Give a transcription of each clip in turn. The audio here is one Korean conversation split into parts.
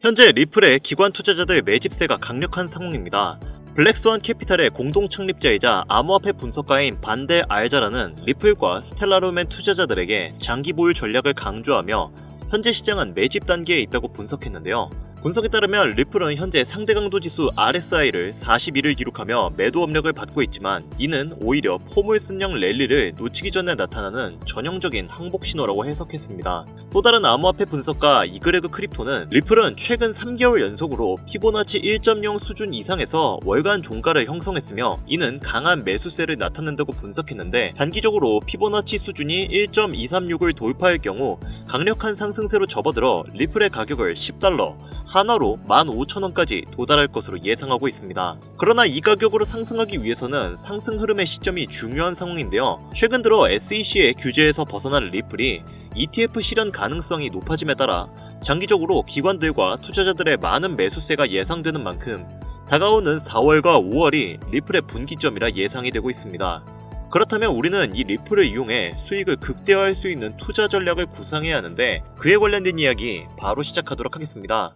현재 리플의 기관 투자자들 매집세가 강력한 상황입니다. 블랙스완 캐피탈의 공동 창립자이자 암호화폐 분석가인 반데 알자라는 리플과 스텔라룸의 투자자들에게 장기 보유 전략을 강조하며 현재 시장은 매집 단계에 있다고 분석했는데요. 분석에 따르면 리플은 현재 상대 강도 지수 RSI를 41을 기록하며 매도 압력을 받고 있지만 이는 오히려 포물선형 랠리를 놓치기 전에 나타나는 전형적인 항복 신호라고 해석했습니다. 또 다른 암호화폐 분석가 이그레그 크립토는 리플은 최근 3개월 연속으로 피보나치 1.0 수준 이상에서 월간 종가를 형성했으며 이는 강한 매수세를 나타낸다고 분석했는데 단기적으로 피보나치 수준이 1.236을 돌파할 경우 강력한 상승세로 접어들어 리플의 가격을 $10 하나로 15,000원까지 도달할 것으로 예상하고 있습니다. 그러나 이 가격으로 상승하기 위해서는 상승 흐름의 시점이 중요한 상황인데요. 최근 들어 SEC의 규제에서 벗어난 리플이 ETF 실현 가능성이 높아짐에 따라 장기적으로 기관들과 투자자들의 많은 매수세가 예상되는 만큼 다가오는 4월과 5월이 리플의 분기점이라 예상이 되고 있습니다. 그렇다면 우리는 이 리플을 이용해 수익을 극대화할 수 있는 투자 전략을 구상해야 하는데 그에 관련된 이야기 바로 시작하도록 하겠습니다.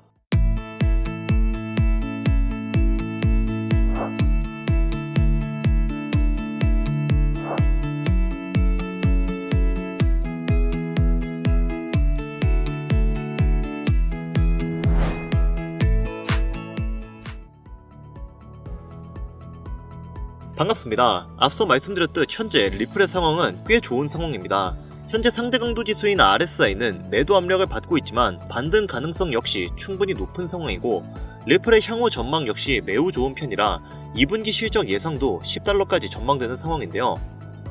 반갑습니다. 앞서 말씀드렸듯 현재 리플의 상황은 꽤 좋은 상황입니다. 현재 상대 강도 지수인 RSI는 매도 압력을 받고 있지만 반등 가능성 역시 충분히 높은 상황이고 리플의 향후 전망 역시 매우 좋은 편이라 2분기 실적 예상도 $10까지 전망되는 상황인데요.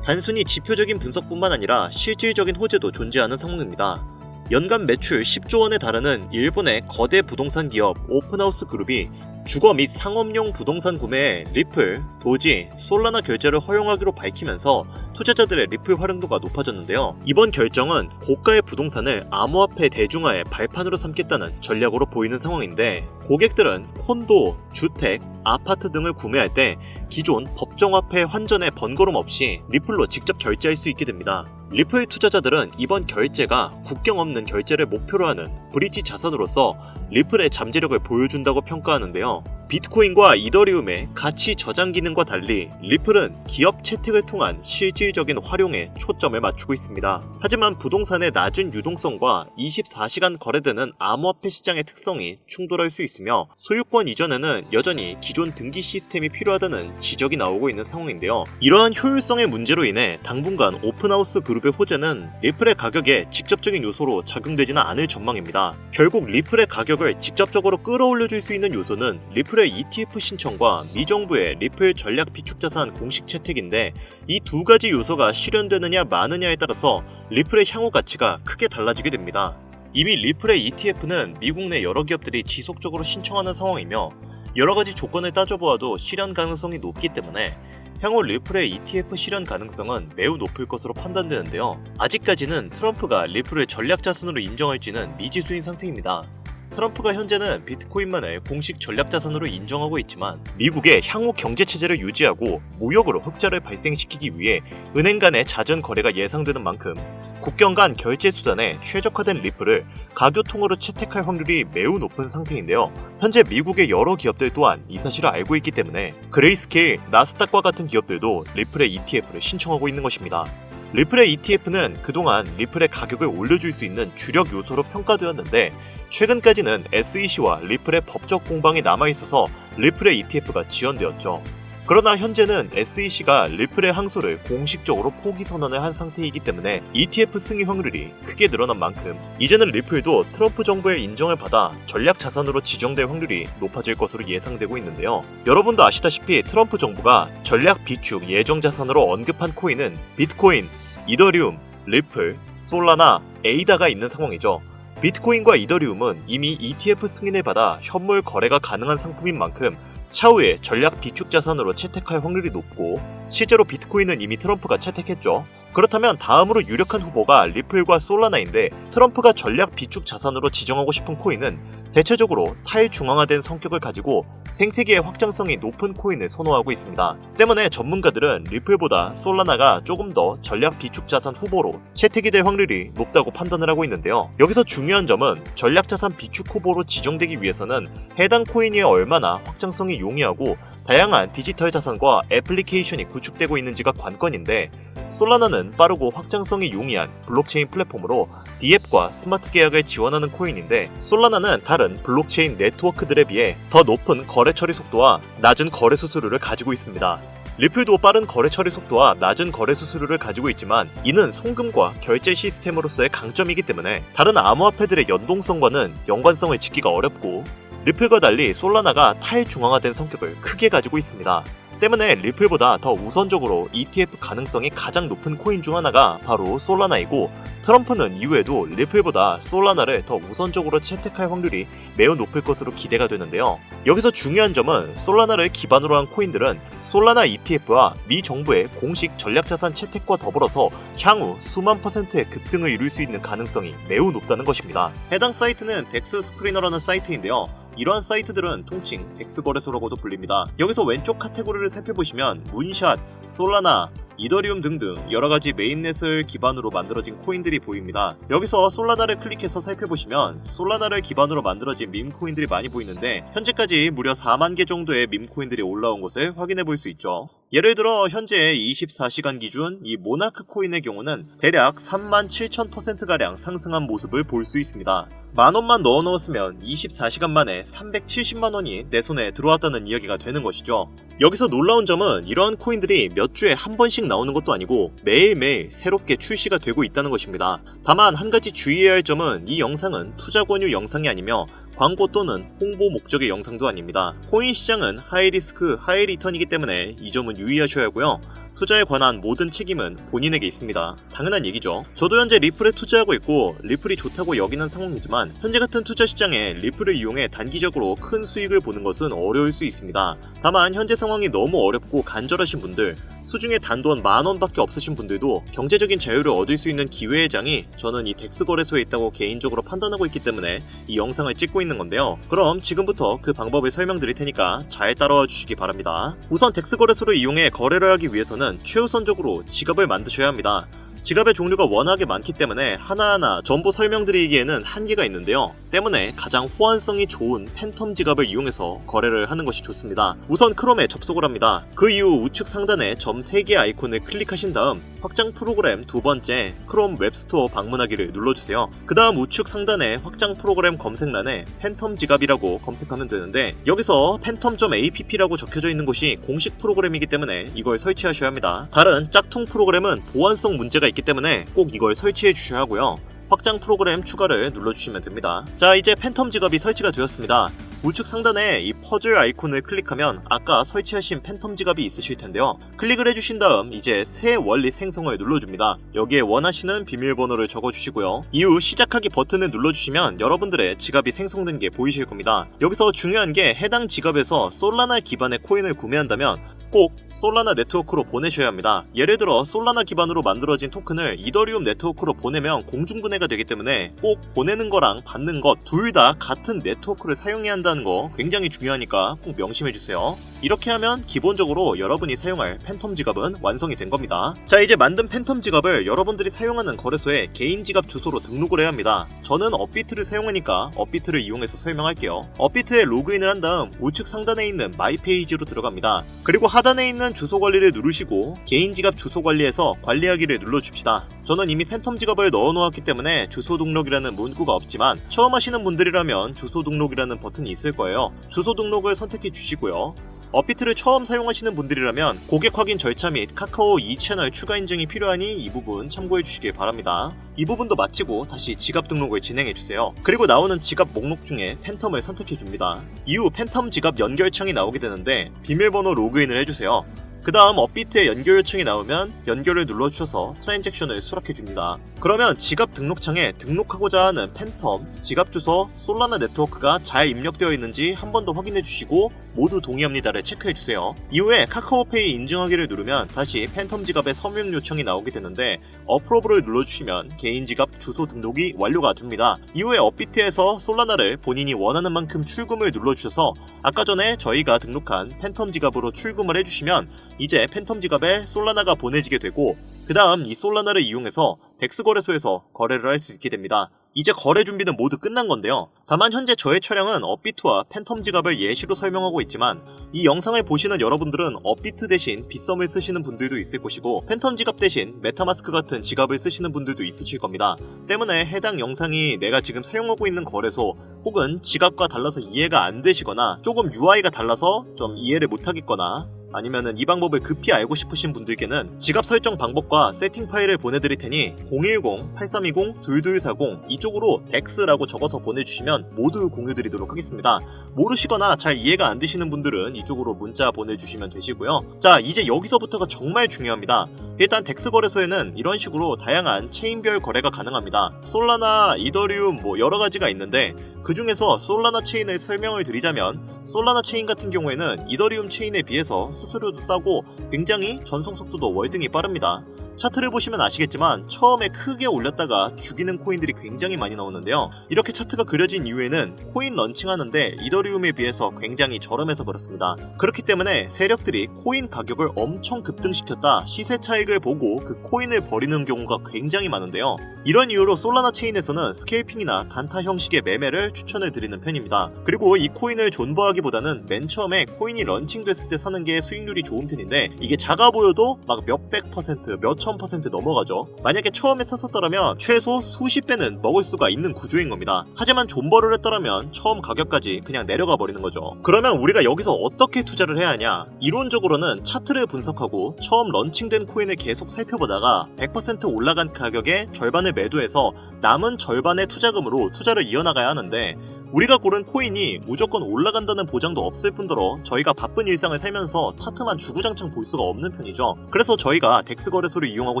단순히 지표적인 분석뿐만 아니라 실질적인 호재도 존재하는 상황입니다. 연간 매출 10조 원에 달하는 일본의 거대 부동산 기업 오픈하우스 그룹이 주거 및 상업용 부동산 구매에 리플, 도지, 솔라나 결제를 허용하기로 밝히면서 투자자들의 리플 활용도가 높아졌는데요. 이번 결정은 고가의 부동산을 암호화폐 대중화의 발판으로 삼겠다는 전략으로 보이는 상황인데 고객들은 콘도, 주택, 아파트 등을 구매할 때 기존 법정화폐 환전의 번거로움 없이 리플로 직접 결제할 수 있게 됩니다. 리플 투자자들은 이번 결제가 국경 없는 결제를 목표로 하는 브릿지 자산으로서 리플의 잠재력을 보여준다고 평가하는데요. 비트코인과 이더리움의 가치 저장 기능과 달리 리플은 기업 채택을 통한 실질적인 활용에 초점을 맞추고 있습니다. 하지만 부동산의 낮은 유동성과 24시간 거래되는 암호화폐 시장의 특성이 충돌할 수 있으며 소유권 이전에는 여전히 기존 등기 시스템이 필요하다는 지적이 나오고 있는 상황인데요. 이러한 효율성의 문제로 인해 당분간 오픈하우스 그룹의 호재는 리플의 가격에 직접적인 요소로 작용되지는 않을 전망입니다. 결국 리플의 가격을 직접적으로 끌어올려줄 수 있는 요소는 리플의 ETF 신청과 미정부의 리플 전략 비축자산 공식 채택인데 이 두 가지 요소가 실현되느냐 마느냐에 따라서 리플의 향후 가치가 크게 달라지게 됩니다. 이미 리플의 ETF는 미국 내 여러 기업들이 지속적으로 신청하는 상황이며 여러 가지 조건을 따져보아도 실현 가능성이 높기 때문에 향후 리플의 ETF 실현 가능성은 매우 높을 것으로 판단되는데요. 아직까지는 트럼프가 리플을 전략 자산으로 인정할지는 미지수인 상태입니다. 트럼프가 현재는 비트코인만을 공식 전략자산으로 인정하고 있지만 미국의 향후 경제체제를 유지하고 무역으로 흑자를 발생시키기 위해 은행 간의 자전 거래가 예상되는 만큼 국경 간 결제 수단에 최적화된 리플을 가교통으로 채택할 확률이 매우 높은 상태인데요. 현재 미국의 여러 기업들 또한 이 사실을 알고 있기 때문에 그레이스케일, 나스닥과 같은 기업들도 리플의 ETF를 신청하고 있는 것입니다. 리플의 ETF는 그동안 리플의 가격을 올려줄 수 있는 주력 요소로 평가되었는데 최근까지는 SEC와 리플의 법적 공방이 남아있어서 리플의 ETF가 지연되었죠. 그러나 현재는 SEC가 리플의 항소를 공식적으로 포기 선언을 한 상태이기 때문에 ETF 승인 확률이 크게 늘어난 만큼 이제는 리플도 트럼프 정부의 인정을 받아 전략 자산으로 지정될 확률이 높아질 것으로 예상되고 있는데요. 여러분도 아시다시피 트럼프 정부가 전략 비축 예정 자산으로 언급한 코인은 비트코인, 이더리움, 리플, 솔라나, 에이다가 있는 상황이죠. 비트코인과 이더리움은 이미 ETF 승인을 받아 현물 거래가 가능한 상품인 만큼 차후에 전략 비축 자산으로 채택할 확률이 높고 실제로 비트코인은 이미 트럼프가 채택했죠. 그렇다면 다음으로 유력한 후보가 리플과 솔라나인데 트럼프가 전략 비축 자산으로 지정하고 싶은 코인은 대체적으로 탈중앙화된 성격을 가지고 생태계의 확장성이 높은 코인을 선호하고 있습니다. 때문에 전문가들은 리플보다 솔라나가 조금 더 전략 비축 자산 후보로 채택이 될 확률이 높다고 판단을 하고 있는데요. 여기서 중요한 점은 전략 자산 비축 후보로 지정되기 위해서는 해당 코인이 얼마나 확장성이 용이하고 다양한 디지털 자산과 애플리케이션이 구축되고 있는지가 관건인데, 솔라나는 빠르고 확장성이 용이한 블록체인 플랫폼으로 DApp과 스마트 계약을 지원하는 코인인데, 솔라나는 다른 블록체인 네트워크들에 비해 더 높은 거래 처리 속도와 낮은 거래 수수료를 가지고 있습니다. 리플도 빠른 거래 처리 속도와 낮은 거래 수수료를 가지고 있지만, 이는 송금과 결제 시스템으로서의 강점이기 때문에 다른 암호화폐들의 연동성과는 연관성을 짓기가 어렵고, 리플과 달리 솔라나가 탈중앙화된 성격을 크게 가지고 있습니다. 때문에 리플보다 더 우선적으로 ETF 가능성이 가장 높은 코인 중 하나가 바로 솔라나이고, 트럼프는 이후에도 리플보다 솔라나를 더 우선적으로 채택할 확률이 매우 높을 것으로 기대가 되는데요. 여기서 중요한 점은 솔라나를 기반으로 한 코인들은 솔라나 ETF와 미 정부의 공식 전략자산 채택과 더불어서 향후 수만 %의 급등을 이룰 수 있는 가능성이 매우 높다는 것입니다. 해당 사이트는 덱스 스크리너라는 사이트인데요. 이러한 사이트들은 통칭 덱스 거래소라고도 불립니다. 여기서 왼쪽 카테고리를 살펴보시면 문샷, 솔라나, 이더리움 등등 여러가지 메인넷을 기반으로 만들어진 코인들이 보입니다. 여기서 솔라나를 클릭해서 살펴보시면 솔라나를 기반으로 만들어진 밈코인들이 많이 보이는데, 현재까지 무려 4만 개 정도의 밈코인들이 올라온 것을 확인해 볼 수 있죠. 예를 들어 현재 24시간 기준 이 모나크 코인의 경우는 대략 37,000%가량 상승한 모습을 볼 수 있습니다. 만원만 넣어 놓았으면 24시간 만에 370만원이 내 손에 들어왔다는 이야기가 되는 것이죠. 여기서 놀라운 점은 이러한 코인들이 몇 주에 한 번씩 나오는 것도 아니고 매일매일 새롭게 출시가 되고 있다는 것입니다. 다만 한 가지 주의해야 할 점은 이 영상은 투자 권유 영상이 아니며 광고 또는 홍보 목적의 영상도 아닙니다. 코인 시장은 하이리스크 하이리턴이기 때문에 이 점은 유의하셔야 하고요. 투자에 관한 모든 책임은 본인에게 있습니다. 당연한 얘기죠. 저도 현재 리플에 투자하고 있고 리플이 좋다고 여기는 상황이지만, 현재 같은 투자 시장에 리플을 이용해 단기적으로 큰 수익을 보는 것은 어려울 수 있습니다. 다만 현재 상황이 너무 어렵고 간절하신 분들, 수중에 단돈 10,000원밖에 없으신 분들도 경제적인 자유를 얻을 수 있는 기회의 장이 저는 이 덱스 거래소에 있다고 개인적으로 판단하고 있기 때문에 이 영상을 찍고 있는 건데요. 그럼 지금부터 그 방법을 설명드릴 테니까 잘 따라와 주시기 바랍니다. 우선 덱스 거래소를 이용해 거래를 하기 위해서는 최우선적으로 지갑을 만드셔야 합니다. 지갑의 종류가 워낙에 많기 때문에 하나하나 전부 설명드리기에는 한계가 있는데요. 때문에 가장 호환성이 좋은 팬텀 지갑을 이용해서 거래를 하는 것이 좋습니다. 우선 크롬에 접속을 합니다. 그 이후 우측 상단에 점 3개 아이콘을 클릭하신 다음 확장 프로그램 두 번째 크롬 웹스토어 방문하기를 눌러주세요. 그 다음 우측 상단에 확장 프로그램 검색란에 팬텀 지갑이라고 검색하면 되는데, 여기서 팬텀.app라고 적혀져 있는 곳이 공식 프로그램이기 때문에 이걸 설치하셔야 합니다. 다른 짝퉁 프로그램은 보안성 문제가 있기 때문에 꼭 이걸 설치해 주셔야 하고요. 확장 프로그램 추가를 눌러주시면 됩니다. 자, 이제 팬텀 지갑이 설치가 되었습니다. 우측 상단에 이 퍼즐 아이콘을 클릭하면 아까 설치하신 팬텀 지갑이 있으실 텐데요. 클릭을 해주신 다음 이제 새 원리 생성을 눌러줍니다. 여기에 원하시는 비밀번호를 적어주시고요. 이후 시작하기 버튼을 눌러주시면 여러분들의 지갑이 생성된 게 보이실 겁니다. 여기서 중요한 게 해당 지갑에서 솔라나 기반의 코인을 구매한다면 꼭 솔라나 네트워크로 보내셔야 합니다. 예를 들어 솔라나 기반으로 만들어진 토큰을 이더리움 네트워크로 보내면 공중분해가 되기 때문에 꼭 보내는 거랑 받는 것 둘 다 같은 네트워크를 사용해야 한다는 거 굉장히 중요하니까 꼭 명심해주세요. 이렇게 하면 기본적으로 여러분이 사용할 팬텀 지갑은 완성이 된 겁니다. 자, 이제 만든 팬텀 지갑을 여러분들이 사용하는 거래소에 개인 지갑 주소로 등록을 해야 합니다. 저는 업비트를 사용하니까 업비트를 이용해서 설명할게요. 업비트에 로그인을 한 다음 우측 상단에 있는 마이 페이지로 들어갑니다. 그리고 하단에 있는 주소 관리를 누르시고 개인 지갑 주소 관리에서 관리하기를 눌러줍시다. 저는 이미 팬텀 지갑을 넣어놓았기 때문에 주소 등록이라는 문구가 없지만, 처음 하시는 분들이라면 주소 등록이라는 버튼이 있을 거예요. 주소 등록을 선택해 주시고요. 업비트를 처음 사용하시는 분들이라면 고객 확인 절차 및 카카오 2채널 추가 인증이 필요하니 이 부분 참고해 주시길 바랍니다. 이 부분도 마치고 다시 지갑 등록을 진행해 주세요. 그리고 나오는 지갑 목록 중에 팬텀을 선택해 줍니다. 이후 팬텀 지갑 연결 창이 나오게 되는데 비밀번호 로그인을 해주세요. 그 다음 업비트에 연결 요청이 나오면 연결을 눌러주셔서 트랜잭션을 수락해줍니다. 그러면 지갑 등록창에 등록하고자 하는 팬텀, 지갑 주소, 솔라나 네트워크가 잘 입력되어 있는지 한 번 더 확인해주시고 모두 동의합니다를 체크해주세요. 이후에 카카오페이 인증하기를 누르면 다시 팬텀 지갑의 서명 요청이 나오게 되는데, 어프로브를 눌러주시면 개인 지갑 주소 등록이 완료가 됩니다. 이후에 업비트에서 솔라나를 본인이 원하는 만큼 출금을 눌러주셔서 아까 전에 저희가 등록한 팬텀 지갑으로 출금을 해주시면 이제 팬텀 지갑에 솔라나가 보내지게 되고 그 다음 이 솔라나를 이용해서 덱스 거래소에서 거래를 할 수 있게 됩니다. 이제 거래 준비는 모두 끝난 건데요. 다만 현재 저의 차량은 업비트와 팬텀 지갑을 예시로 설명하고 있지만 이 영상을 보시는 여러분들은 업비트 대신 빗썸을 쓰시는 분들도 있을 것이고 팬텀 지갑 대신 메타마스크 같은 지갑을 쓰시는 분들도 있으실 겁니다. 때문에 해당 영상이 내가 지금 사용하고 있는 거래소 혹은 지갑과 달라서 이해가 안 되시거나 조금 UI가 달라서 좀 이해를 못하겠거나 아니면은 이 방법을 급히 알고 싶으신 분들께는 지갑 설정 방법과 세팅 파일을 보내드릴 테니 010-8320-2240 이쪽으로 덱스라고 적어서 보내주시면 모두 공유드리도록 하겠습니다. 모르시거나 잘 이해가 안 되시는 분들은 이쪽으로 문자 보내주시면 되시고요. 자, 이제 여기서부터가 정말 중요합니다. 일단 덱스 거래소에는 이런 식으로 다양한 체인별 거래가 가능합니다. 솔라나, 이더리움 뭐 여러가지가 있는데 그 중에서 솔라나 체인을 설명을 드리자면 솔라나 체인 같은 경우에는 이더리움 체인에 비해서 수수료도 싸고 굉장히 전송 속도도 월등히 빠릅니다. 차트를 보시면 아시겠지만 처음에 크게 올렸다가 죽이는 코인들이 굉장히 많이 나오는데요. 이렇게 차트가 그려진 이유에는 코인 런칭하는데 이더리움에 비해서 굉장히 저렴해서 그렇습니다. 그렇기 때문에 세력들이 코인 가격을 엄청 급등시켰다 시세 차익을 보고 그 코인을 버리는 경우가 굉장히 많은데요. 이런 이유로 솔라나 체인에서는 스케일핑이나 단타 형식의 매매를 추천을 드리는 편입니다. 그리고 이 코인을 존버하기보다는 맨 처음에 코인이 런칭됐을 때 사는 게 수익률이 좋은 편인데 이게 작아 보여도 막 몇백 퍼센트, 몇천 %% 넘어가죠. 만약에 처음에 샀었더라면 최소 수십 배는 먹을 수가 있는 구조인 겁니다. 하지만 존버를 했더라면 처음 가격까지 그냥 내려가 버리는 거죠. 그러면 우리가 여기서 어떻게 투자를 해야 하냐? 이론적으로는 차트를 분석하고 처음 런칭된 코인을 계속 살펴보다가 100% 올라간 가격의 절반을 매도해서 남은 절반의 투자금으로 투자를 이어나가야 하는데 우리가 고른 코인이 무조건 올라간다는 보장도 없을 뿐더러 저희가 바쁜 일상을 살면서 차트만 주구장창 볼 수가 없는 편이죠. 그래서 저희가 덱스 거래소를 이용하고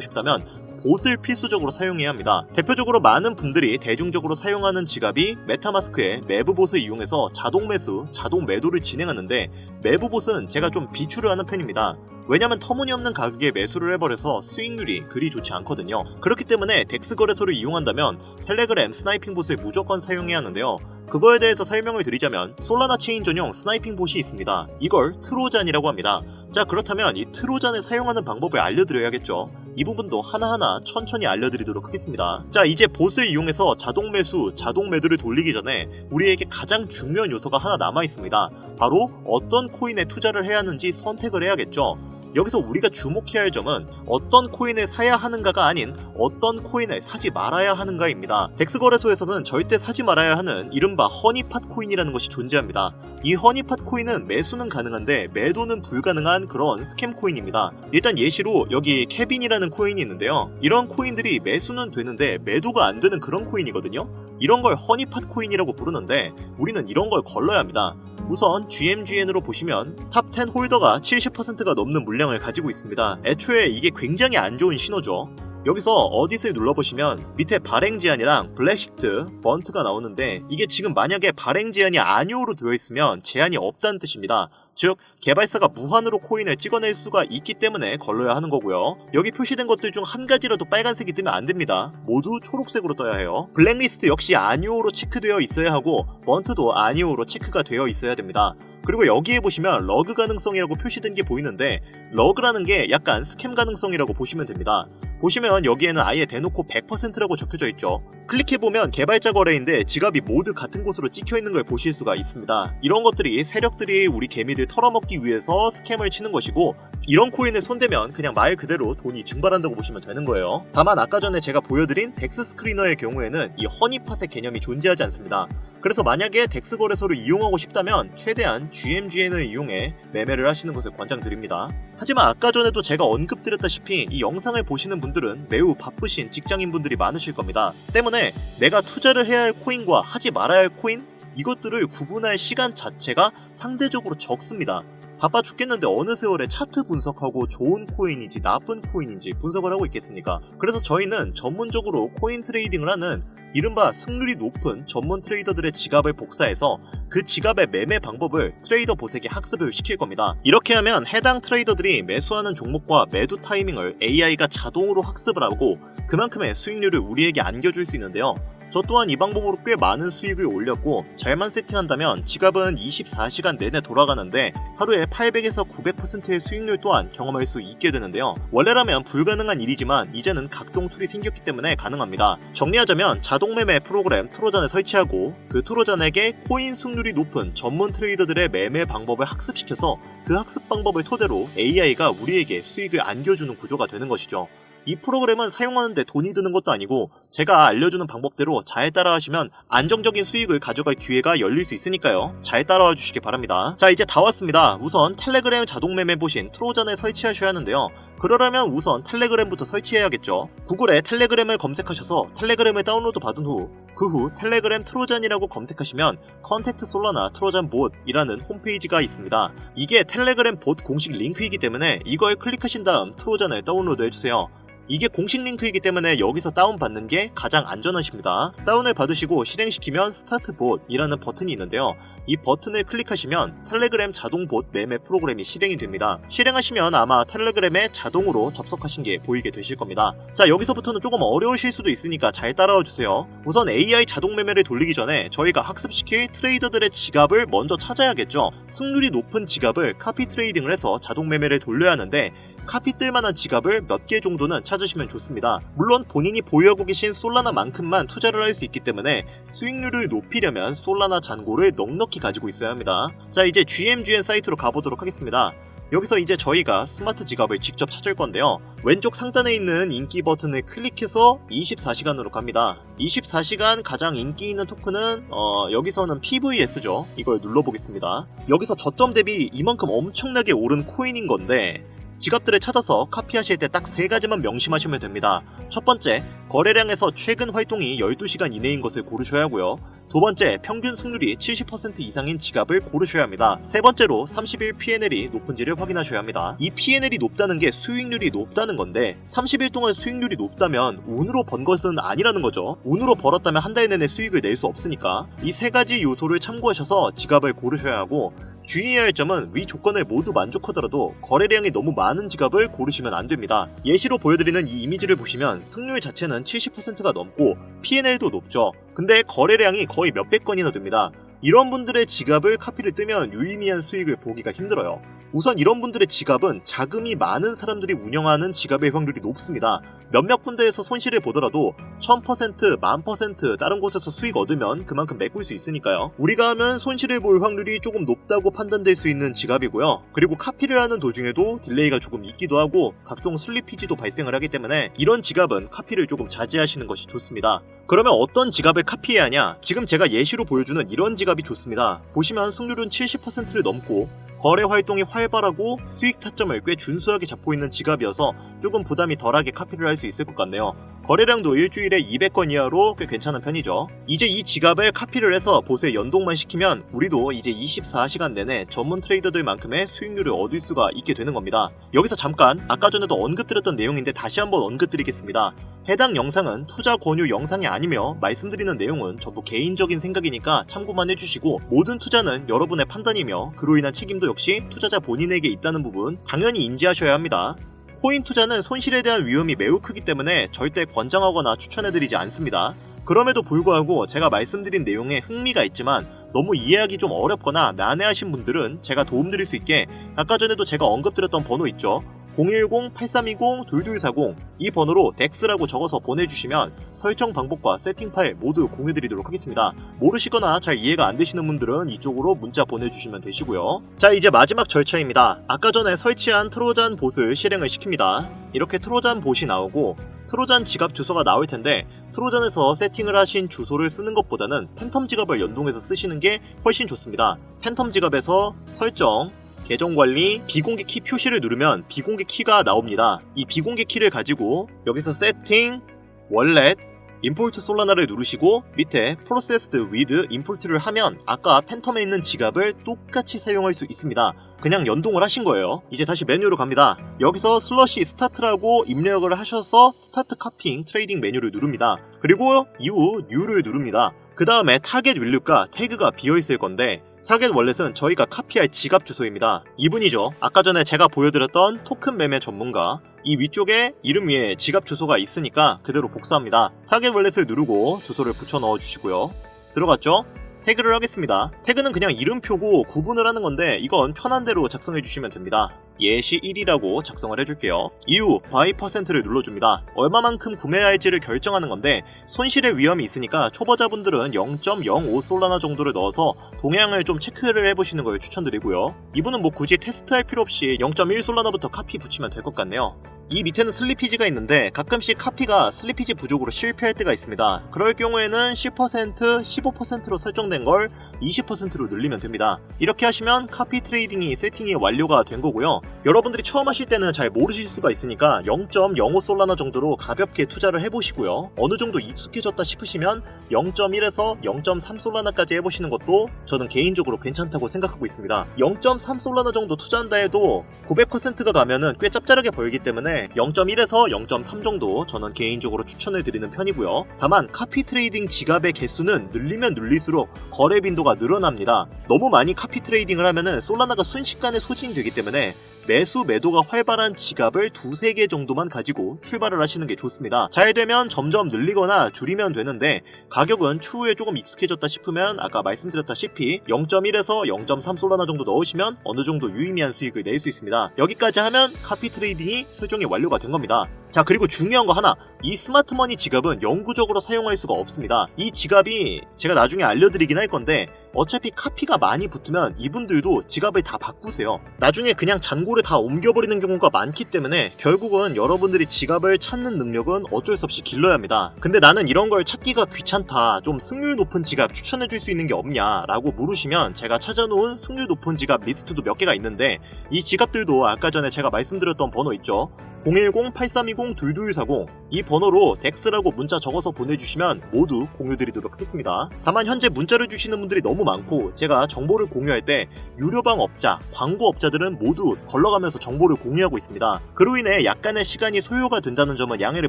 싶다면 봇을 필수적으로 사용해야 합니다. 대표적으로 많은 분들이 대중적으로 사용하는 지갑이 메타마스크의 매브봇을 이용해서 자동 매수, 자동 매도를 진행하는데 매브봇은 제가 좀 비추를 하는 편입니다. 왜냐면 터무니없는 가격에 매수를 해버려서 수익률이 그리 좋지 않거든요. 그렇기 때문에 덱스 거래소를 이용한다면 텔레그램 스나이핑 봇을 무조건 사용해야 하는데요. 그거에 대해서 설명을 드리자면 솔라나 체인 전용 스나이핑 봇이 있습니다. 이걸 트로잔이라고 합니다. 자, 그렇다면 이 트로잔을 사용하는 방법을 알려드려야겠죠. 이 부분도 하나하나 천천히 알려드리도록 하겠습니다. 자, 이제 봇을 이용해서 자동 매수, 자동 매도를 돌리기 전에 우리에게 가장 중요한 요소가 하나 남아있습니다. 바로 어떤 코인에 투자를 해야 하는지 선택을 해야겠죠. 여기서 우리가 주목해야 할 점은 어떤 코인을 사야 하는가가 아닌 어떤 코인을 사지 말아야 하는가입니다. 덱스 거래소에서는 절대 사지 말아야 하는 이른바 허니팟 코인이라는 것이 존재합니다. 이 허니팟 코인은 매수는 가능한데 매도는 불가능한 그런 스캠 코인입니다. 일단 예시로 여기 케빈이라는 코인이 있는데요. 이런 코인들이 매수는 되는데 매도가 안 되는 그런 코인이거든요. 이런 걸 허니팟 코인이라고 부르는데 우리는 이런 걸 걸러야 합니다. 우선 GMGN으로 보시면 탑10 홀더가 70%가 넘는 물량을 가지고 있습니다. 애초에 이게 굉장히 안 좋은 신호죠. 여기서 어디스를 눌러보시면 밑에 발행 제한이랑 블랙시트, 번트가 나오는데 이게 지금 만약에 발행 제한이 아니오로 되어 있으면 제한이 없다는 뜻입니다. 즉 개발사가 무한으로 코인을 찍어낼 수가 있기 때문에 걸러야 하는 거고요. 여기 표시된 것들 중 한 가지라도 빨간색이 뜨면 안 됩니다. 모두 초록색으로 떠야 해요. 블랙리스트 역시 아니오로 체크되어 있어야 하고 번트도 아니오로 체크가 되어 있어야 됩니다. 그리고 여기에 보시면 러그 가능성이라고 표시된 게 보이는데 러그라는 게 약간 스캠 가능성이라고 보시면 됩니다. 보시면 여기에는 아예 대놓고 100%라고 적혀져 있죠. 클릭해보면 개발자 거래인데 지갑이 모두 같은 곳으로 찍혀있는 걸 보실 수가 있습니다. 이런 것들이 세력들이 우리 개미들 털어먹기 위해서 스캠을 치는 것이고 이런 코인을 손대면 그냥 말 그대로 돈이 증발한다고 보시면 되는 거예요. 다만 아까 전에 제가 보여드린 덱스 스크리너의 경우에는 이 허니팟의 개념이 존재하지 않습니다. 그래서 만약에 덱스 거래소를 이용하고 싶다면 최대한 GMGN을 이용해 매매를 하시는 것을 권장드립니다. 하지만 아까 전에도 제가 언급드렸다시피 이 영상을 보시는 분들은 매우 바쁘신 직장인분들이 많으실 겁니다. 때문에 내가 투자를 해야 할 코인과 하지 말아야 할 코인? 이것들을 구분할 시간 자체가 상대적으로 적습니다. 바빠 죽겠는데 어느 세월에 차트 분석하고 좋은 코인인지 나쁜 코인인지 분석을 하고 있겠습니까? 그래서 저희는 전문적으로 코인 트레이딩을 하는 이른바 승률이 높은 전문 트레이더들의 지갑을 복사해서 그 지갑의 매매 방법을 트레이더 봇에게 학습을 시킬 겁니다. 이렇게 하면 해당 트레이더들이 매수하는 종목과 매도 타이밍을 AI가 자동으로 학습을 하고 그만큼의 수익률을 우리에게 안겨줄 수 있는데요. 저 또한 이 방법으로 꽤 많은 수익을 올렸고 잘만 세팅한다면 지갑은 24시간 내내 돌아가는데 하루에 800에서 900%의 수익률 또한 경험할 수 있게 되는데요. 원래라면 불가능한 일이지만 이제는 각종 툴이 생겼기 때문에 가능합니다. 정리하자면 자동매매 프로그램 트로잔을 설치하고 그 트로잔에게 코인 승률이 높은 전문 트레이더들의 매매 방법을 학습시켜서 그 학습 방법을 토대로 AI가 우리에게 수익을 안겨주는 구조가 되는 것이죠. 이 프로그램은 사용하는데 돈이 드는 것도 아니고 제가 알려주는 방법대로 잘 따라하시면 안정적인 수익을 가져갈 기회가 열릴 수 있으니까요. 잘 따라와 주시기 바랍니다. 자, 이제 다 왔습니다. 우선 텔레그램 자동매매 보신 트로잔을 설치하셔야 하는데요. 그러려면 우선 텔레그램부터 설치해야겠죠. 구글에 텔레그램을 검색하셔서 텔레그램을 다운로드 받은 후 그 후 텔레그램 트로잔이라고 검색하시면 컨택트 솔라나 트로잔 봇이라는 홈페이지가 있습니다. 이게 텔레그램 봇 공식 링크이기 때문에 이걸 클릭하신 다음 트로잔을 다운로드 해주세요. 이게 공식 링크이기 때문에 여기서 다운받는 게 가장 안전하십니다. 다운을 받으시고 실행시키면 스타트 봇이라는 버튼이 있는데요. 이 버튼을 클릭하시면 텔레그램 자동 봇 매매 프로그램이 실행이 됩니다. 실행하시면 아마 텔레그램에 자동으로 접속하신 게 보이게 되실 겁니다. 자, 여기서부터는 조금 어려우실 수도 있으니까 잘 따라와 주세요. 우선 AI 자동 매매를 돌리기 전에 저희가 학습시킬 트레이더들의 지갑을 먼저 찾아야겠죠. 승률이 높은 지갑을 카피 트레이딩을 해서 자동 매매를 돌려야 하는데 카피 뜰만한 지갑을 몇 개 정도는 찾으시면 좋습니다. 물론 본인이 보유하고 계신 솔라나만큼만 투자를 할 수 있기 때문에 수익률을 높이려면 솔라나 잔고를 넉넉히 가지고 있어야 합니다. 자, 이제 GMGN 사이트로 가보도록 하겠습니다. 여기서 이제 저희가 스마트 지갑을 직접 찾을 건데요. 왼쪽 상단에 있는 인기 버튼을 클릭해서 24시간으로 갑니다. 24시간 가장 인기 있는 토큰은 여기서는 PVS죠. 이걸 눌러보겠습니다. 여기서 저점 대비 이만큼 엄청나게 오른 코인인 건데 지갑들을 찾아서 카피하실 때 딱 3가지만 명심하시면 됩니다. 첫 번째, 거래량에서 최근 활동이 12시간 이내인 것을 고르셔야 하고요. 두 번째, 평균 승률이 70% 이상인 지갑을 고르셔야 합니다. 세 번째로 30일 P&L이 높은지를 확인하셔야 합니다. 이 P&L이 높다는 게 수익률이 높다는 건데 30일 동안 수익률이 높다면 운으로 번 것은 아니라는 거죠. 운으로 벌었다면 한 달 내내 수익을 낼 수 없으니까 이 3가지 요소를 참고하셔서 지갑을 고르셔야 하고 주의해야 할 점은 위 조건을 모두 만족하더라도 거래량이 너무 많은 지갑을 고르시면 안됩니다. 예시로 보여드리는 이 이미지를 보시면 승률 자체는 70%가 넘고 P&L도 높죠. 근데 거래량이 거의 몇백 건이나 됩니다. 이런 분들의 지갑을 카피를 뜨면 유의미한 수익을 보기가 힘들어요. 우선 이런 분들의 지갑은 자금이 많은 사람들이 운영하는 지갑의 확률이 높습니다. 몇몇 군데에서 손실을 보더라도 1000%, 10,000% 다른 곳에서 수익 얻으면 그만큼 메꿀 수 있으니까요. 우리가 하면 손실을 볼 확률이 조금 높다고 판단될 수 있는 지갑이고요. 그리고 카피를 하는 도중에도 딜레이가 조금 있기도 하고 각종 슬리피지도 발생을 하기 때문에 이런 지갑은 카피를 조금 자제하시는 것이 좋습니다. 그러면 어떤 지갑을 카피해야 하냐? 지금 제가 예시로 보여주는 이런 지갑이 좋습니다. 보시면 승률은 70%를 넘고 거래 활동이 활발하고 수익 타점을 꽤 준수하게 잡고 있는 지갑이어서 조금 부담이 덜하게 카피를 할 수 있을 것 같네요. 거래량도 일주일에 200건 이하로 꽤 괜찮은 편이죠. 이제 이 지갑을 카피를 해서 봇에 연동만 시키면 우리도 이제 24시간 내내 전문 트레이더들만큼의 수익률을 얻을 수가 있게 되는 겁니다. 여기서 잠깐 아까 전에도 언급드렸던 내용인데 다시 한번 언급드리겠습니다. 해당 영상은 투자 권유 영상이 아니며 말씀드리는 내용은 전부 개인적인 생각이니까 참고만 해주시고 모든 투자는 여러분의 판단이며 그로 인한 책임도 역시 투자자 본인에게 있다는 부분 당연히 인지하셔야 합니다. 코인 투자는 손실에 대한 위험이 매우 크기 때문에 절대 권장하거나 추천해드리지 않습니다. 그럼에도 불구하고 제가 말씀드린 내용에 흥미가 있지만 너무 이해하기 좀 어렵거나 난해하신 분들은 제가 도움드릴 수 있게 아까 전에도 제가 언급드렸던 번호 있죠. 010-8320-2240 이 번호로 덱스라고 적어서 보내주시면 설정 방법과 세팅 파일 모두 공유드리도록 하겠습니다. 모르시거나 잘 이해가 안 되시는 분들은 이쪽으로 문자 보내주시면 되시고요. 자, 이제 마지막 절차입니다. 아까 전에 설치한 트로잔 봇을 실행을 시킵니다. 이렇게 트로잔 봇이 나오고 트로잔 지갑 주소가 나올 텐데 트로잔에서 세팅을 하신 주소를 쓰는 것보다는 팬텀 지갑을 연동해서 쓰시는 게 훨씬 좋습니다. 팬텀 지갑에서 설정, 계정관리, 비공개 키 표시를 누르면 비공개 키가 나옵니다. 이 비공개 키를 가지고 여기서 세팅, 월렛, 임포트 솔라나를 누르시고 밑에 Processed with Import를 하면 아까 팬텀에 있는 지갑을 똑같이 사용할 수 있습니다. 그냥 연동을 하신 거예요. 이제 다시 메뉴로 갑니다. 여기서 슬러시 스타트라고 입력을 하셔서 스타트 카피잉 트레이딩 메뉴를 누릅니다. 그리고 이후 U를 누릅니다. 그 다음에 타겟 윌류가 태그가 비어있을 건데 타겟 월렛은 저희가 카피할 지갑 주소입니다. 이분이죠. 아까 전에 제가 보여드렸던 토큰 매매 전문가. 이 위쪽에 이름 위에 지갑 주소가 있으니까 그대로 복사합니다. 타겟 월렛을 누르고 주소를 붙여 넣어주시고요. 들어갔죠? 태그를 하겠습니다. 태그는 그냥 이름표고 구분을 하는 건데 이건 편한 대로 작성해 주시면 됩니다. 예시 1이라고 작성을 해줄게요. 이후 바이 퍼센트를 눌러줍니다. 얼마만큼 구매할지를 결정하는 건데 손실의 위험이 있으니까 초보자분들은 0.05 솔라나 정도를 넣어서 동향을 좀 체크를 해보시는 걸 추천드리고요. 이분은 뭐 굳이 테스트할 필요 없이 0.1 솔라나부터 카피 붙이면 될 것 같네요. 이 밑에는 슬리피지가 있는데 가끔씩 카피가 슬리피지 부족으로 실패할 때가 있습니다. 그럴 경우에는 10%, 15%로 설정된 걸 20%로 늘리면 됩니다. 이렇게 하시면 카피 트레이딩이 세팅이 완료가 된 거고요. 여러분들이 처음 하실 때는 잘 모르실 수가 있으니까 0.05 솔라나 정도로 가볍게 투자를 해보시고요. 어느 정도 익숙해졌다 싶으시면 0.1에서 0.3 솔라나까지 해보시는 것도 저는 개인적으로 괜찮다고 생각하고 있습니다. 0.3 솔라나 정도 투자한다 해도 900%가 가면은 꽤 짭짤하게 보이기 때문에 0.1에서 0.3 정도 저는 개인적으로 추천을 드리는 편이고요. 다만 카피 트레이딩 지갑의 개수는 늘리면 늘릴수록 거래 빈도가 늘어납니다. 너무 많이 카피 트레이딩을 하면은 솔라나가 순식간에 소진되기 때문에 매수 매도가 활발한 지갑을 2-3개 정도만 가지고 출발을 하시는 게 좋습니다. 잘 되면 점점 늘리거나 줄이면 되는데 가격은 추후에 조금 익숙해졌다 싶으면 아까 말씀드렸다시피 0.1에서 0.3 솔라나 정도 넣으시면 어느 정도 유의미한 수익을 낼 수 있습니다. 여기까지 하면 카피 트레이딩이 설정이 완료가 된 겁니다. 자, 그리고 중요한 거 하나, 이 스마트머니 지갑은 영구적으로 사용할 수가 없습니다. 이 지갑이 제가 나중에 알려드리긴 할 건데 어차피 카피가 많이 붙으면 이분들도 지갑을 다 바꾸세요. 나중에 그냥 잔고를 다 옮겨버리는 경우가 많기 때문에 결국은 여러분들이 지갑을 찾는 능력은 어쩔 수 없이 길러야 합니다. 근데 나는 이런 걸 찾기가 귀찮다, 좀 승률 높은 지갑 추천해줄 수 있는 게 없냐 라고 물으시면 제가 찾아놓은 승률 높은 지갑 리스트도 몇 개가 있는데 이 지갑들도 아까 전에 제가 말씀드렸던 번호 있죠. 010-8320-2240 이 번호로 덱스라고 문자 적어서 보내주시면 모두 공유드리도록 하겠습니다. 다만 현재 문자를 주시는 분들이 너무 많고 제가 정보를 공유할 때 유료방 업자, 광고 업자들은 모두 걸러가면서 정보를 공유하고 있습니다. 그로 인해 약간의 시간이 소요가 된다는 점은 양해를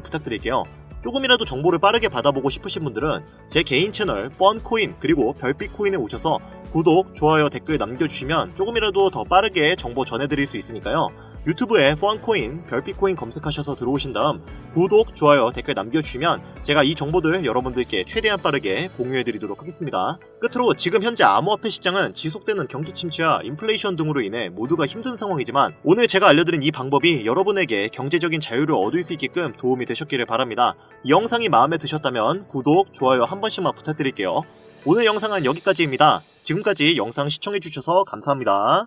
부탁드릴게요. 조금이라도 정보를 빠르게 받아보고 싶으신 분들은 제 개인 채널 뻔코인 그리고 별빛코인에 오셔서 구독, 좋아요, 댓글 남겨주시면 조금이라도 더 빠르게 정보 전해드릴 수 있으니까요. 유튜브에 뻔코인, 별빛코인 검색하셔서 들어오신 다음 구독, 좋아요, 댓글 남겨주시면 제가 이 정보들 여러분들께 최대한 빠르게 공유해드리도록 하겠습니다. 끝으로 지금 현재 암호화폐 시장은 지속되는 경기 침체와 인플레이션 등으로 인해 모두가 힘든 상황이지만 오늘 제가 알려드린 이 방법이 여러분에게 경제적인 자유를 얻을 수 있게끔 도움이 되셨기를 바랍니다. 이 영상이 마음에 드셨다면 구독, 좋아요 한 번씩만 부탁드릴게요. 오늘 영상은 여기까지입니다. 지금까지 영상 시청해주셔서 감사합니다.